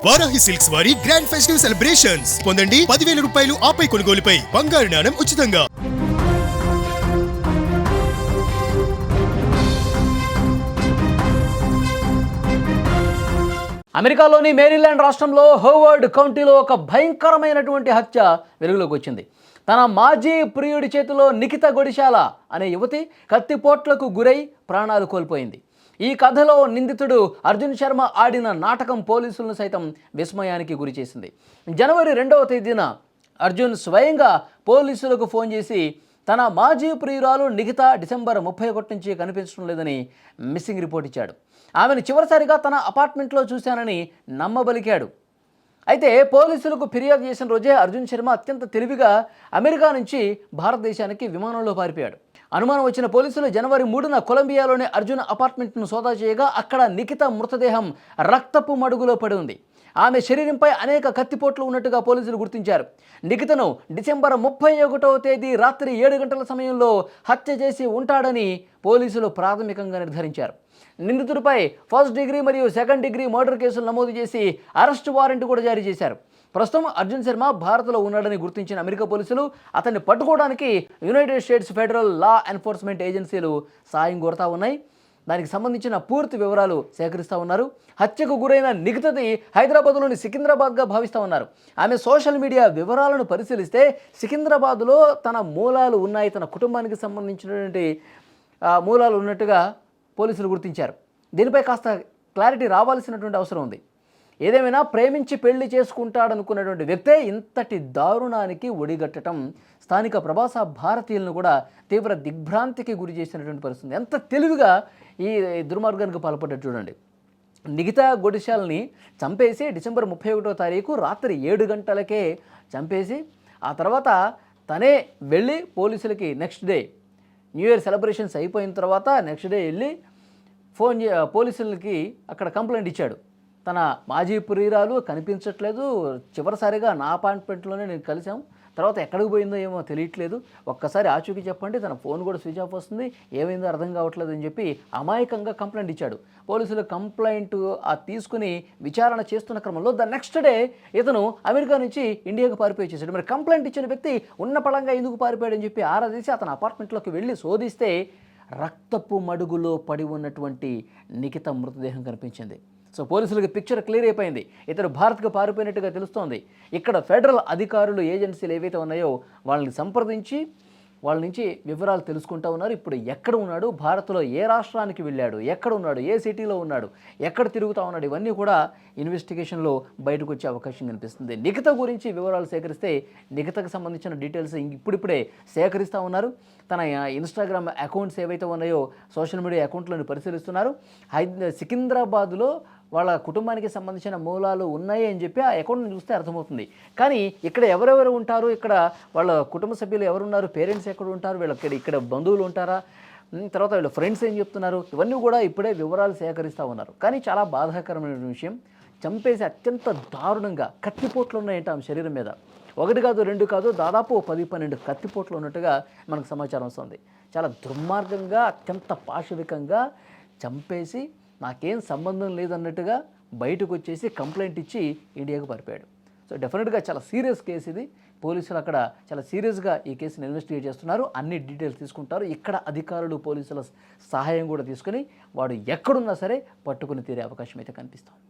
Varahi silks వారి grand festive celebrations పొందండి 10,000 రూపాయలు ఆపై కొనుగోలుపై బంగారు నాణెం ఉచితంగా. అమెరికాలోని మేరీల్యాండ్ రాష్ట్రంలో హోవర్డ్ కౌంటీలో ఒక భయంకరమైనటువంటి హత్య వెలుగులోకి వచ్చింది. తన మాజీ ప్రియుడి చేతిలో నిఖిత గొడిశాల అనే యువతి కత్తిపోట్లకు గురై ప్రాణాలు కోల్పోయింది. ఈ కథలో నిందితుడు అర్జున్ శర్మ ఆడిన నాటకం పోలీసులను సైతం విస్మయానికి గురిచేసింది. జనవరి 2వ తేదీన అర్జున్ స్వయంగా పోలీసులకు ఫోన్ చేసి తన మాజీ ప్రియురాలు నిఖిత డిసెంబర్ 31 నుంచి కనిపించడం లేదని మిస్సింగ్ రిపోర్ట్ ఇచ్చాడు. ఆమెను చివరిసారిగా తన అపార్ట్మెంట్లో చూశానని నమ్మబలికాడు. అయితే పోలీసులకు ఫిర్యాదు చేసిన రోజే అర్జున్ శర్మ అత్యంత తెలివిగా అమెరికా నుంచి భారతదేశానికి విమానంలో పారిపోయాడు. అనుమానం వచ్చిన పోలీసులు జనవరి 3న కొలంబియాలోని అర్జున్ అపార్ట్మెంట్ను సోదా చేయగా అక్కడ నిఖిత మృతదేహం రక్తపు మడుగులో పడి ఉంది. ఆమె శరీరంపై అనేక కత్తిపోట్లు ఉన్నట్టుగా పోలీసులు గుర్తించారు. నిఖితను డిసెంబర్ 31వ తేదీ రాత్రి 7 గంటల సమయంలో హత్య చేసి ఉంటాడని పోలీసులు ప్రాథమికంగా నిర్ధారించారు. నిందితుడిపై ఫస్ట్ డిగ్రీ మరియు సెకండ్ డిగ్రీ మర్డర్ కేసులు నమోదు చేసి అరెస్ట్ వారెంట్ కూడా జారీ చేశారు. ప్రస్తుతం అర్జున్ శర్మ భారత్లో ఉన్నాడని గుర్తించిన అమెరికా పోలీసులు అతన్ని పట్టుకోవడానికి United states federal law enforcement ఏజెన్సీలు సాయం కోరుతా ఉన్నాయి. దానికి సంబంధించిన పూర్తి వివరాలు సేకరిస్తూ ఉన్నారు. హత్యకు గురైన నిఖితది హైదరాబాద్లోని సికింద్రాబాద్గా భావిస్తూ ఉన్నారు. ఆమె సోషల్ మీడియా వివరాలను పరిశీలిస్తే సికింద్రాబాద్లో తన మూలాలు ఉన్నాయి, తన కుటుంబానికి సంబంధించినటువంటి మూలాలు ఉన్నట్టుగా పోలీసులు గుర్తించారు. దీనిపై కాస్త క్లారిటీ రావాల్సినటువంటి అవసరం ఉంది. ఏదేమైనా ప్రేమించి పెళ్లి చేసుకుంటాడనుకున్నటువంటి వ్యక్తే ఇంతటి దారుణానికి ఒడిగట్టడం స్థానిక ప్రవాస భారతీయులను కూడా తీవ్ర దిగ్భ్రాంతికి గురి చేసినటువంటి పరిస్థితి. ఎంత తెలివిగా ఈ దుర్మార్గానికి పాల్పడ్డట్టు చూడండి. నిఖితా గొడిశాల్ని చంపేసి డిసెంబర్ 31వ తారీఖు రాత్రి 7 గంటలకే చంపేసి ఆ తర్వాత తనే వెళ్ళి పోలీసులకి next day new year celebrations అయిపోయిన తర్వాత నెక్స్ట్ డే వెళ్ళి పోలీసులకి అక్కడ కంప్లైంట్ ఇచ్చాడు. తన మాజీ ప్రియురాలు కనిపించట్లేదు, చివరిసారిగా నా అపార్ట్మెంట్లోనే నేను కలిసాం, తర్వాత ఎక్కడికి పోయిందో ఏమో తెలియట్లేదు, ఒక్కసారి ఆచూకీ చెప్పండి, తన ఫోన్ కూడా స్విచ్ ఆఫ్ వస్తుంది, ఏమైందో అర్థం కావట్లేదు అని చెప్పి అమాయకంగా కంప్లైంట్ ఇచ్చాడు. పోలీసులు కంప్లైంట్ తీసుకుని విచారణ చేస్తున్న క్రమంలో నెక్స్ట్ డే ఇతను అమెరికా నుంచి ఇండియాకు పారిపోయి చేశాడు. మరి కంప్లైంట్ ఇచ్చిన వ్యక్తి ఉన్న పళంగా ఎందుకు పారిపోయాడని చెప్పి ఆరా తీసి అతని అపార్ట్మెంట్లోకి వెళ్ళి శోధిస్తే రక్తపు మడుగులో పడి ఉన్నటువంటి నిఖిత మృతదేహం కనిపించింది. సో పోలీసులకు పిక్చర్ క్లియర్ అయిపోయింది. ఇతను భారత్కు పారిపోయినట్టుగా తెలుస్తోంది. ఇక్కడ ఫెడరల్ అధికారులు ఏజెన్సీలు ఏవైతే ఉన్నాయో వాళ్ళని సంప్రదించి వాళ్ళ నుంచి వివరాలు తెలుసుకుంటూ ఉన్నారు. ఇప్పుడు ఎక్కడ ఉన్నాడు, భారత్లో ఏ రాష్ట్రానికి వెళ్ళాడు, ఎక్కడ ఉన్నాడు, ఏ సిటీలో ఉన్నాడు, ఎక్కడ తిరుగుతూ ఉన్నాడు, ఇవన్నీ కూడా ఇన్వెస్టిగేషన్లో బయటకు వచ్చే అవకాశం కనిపిస్తుంది. నిఖిత గురించి వివరాలు సేకరిస్తే నిఖితకు సంబంధించిన డీటెయిల్స్ ఇప్పుడిప్పుడే సేకరిస్తూ ఉన్నారు. తన ఇన్స్టాగ్రామ్ అకౌంట్స్ ఏవైతే ఉన్నాయో సోషల్ మీడియా అకౌంట్లను పరిశీలిస్తున్నారు. సికింద్రాబాద్లో వాళ్ళ కుటుంబానికి సంబంధించిన మూలాలు ఉన్నాయి అని చెప్పి ఆ అకౌంట్ని చూస్తే అర్థమవుతుంది. కానీ ఇక్కడ ఎవరెవరు ఉంటారు, ఇక్కడ వాళ్ళ కుటుంబ సభ్యులు ఎవరున్నారు, పేరెంట్స్ ఎక్కడ ఉంటారు, వీళ్ళకి ఇక్కడ బంధువులు ఉంటారా, తర్వాత వీళ్ళ ఫ్రెండ్స్ ఏం చెప్తున్నారు, ఇవన్నీ కూడా ఇప్పుడే వివరాలు సేకరిస్తూ ఉన్నారు. కానీ చాలా బాధాకరమైన విషయం, చంపేసి అత్యంత దారుణంగా కత్తిపోట్లు ఉన్నాయంట ఆమె శరీరం మీద. 1 కాదు 2 కాదు, దాదాపు 10-12 కత్తిపోట్లు ఉన్నట్టుగా మనకు సమాచారం వస్తుంది. చాలా దుర్మార్గంగా అత్యంత పాశవికంగా చంపేసి నాకేం సంబంధం లేదన్నట్టుగా బయటకు వచ్చేసి కంప్లైంట్ ఇచ్చి ఇండియాకు పారిపోయాడు. సో డెఫినెట్గా చాలా సీరియస్ కేసు ఇది. పోలీసులు అక్కడ చాలా సీరియస్గా ఈ కేసుని ఇన్వెస్టిగేట్ చేస్తున్నారు. అన్ని డీటెయిల్స్ తీసుకుంటారు. ఇక్కడ అధికారులు పోలీసుల సహాయం కూడా తీసుకుని వాడు ఎక్కడున్నా సరే పట్టుకుని తీరే అవకాశం అయితే కనిపిస్తుంది.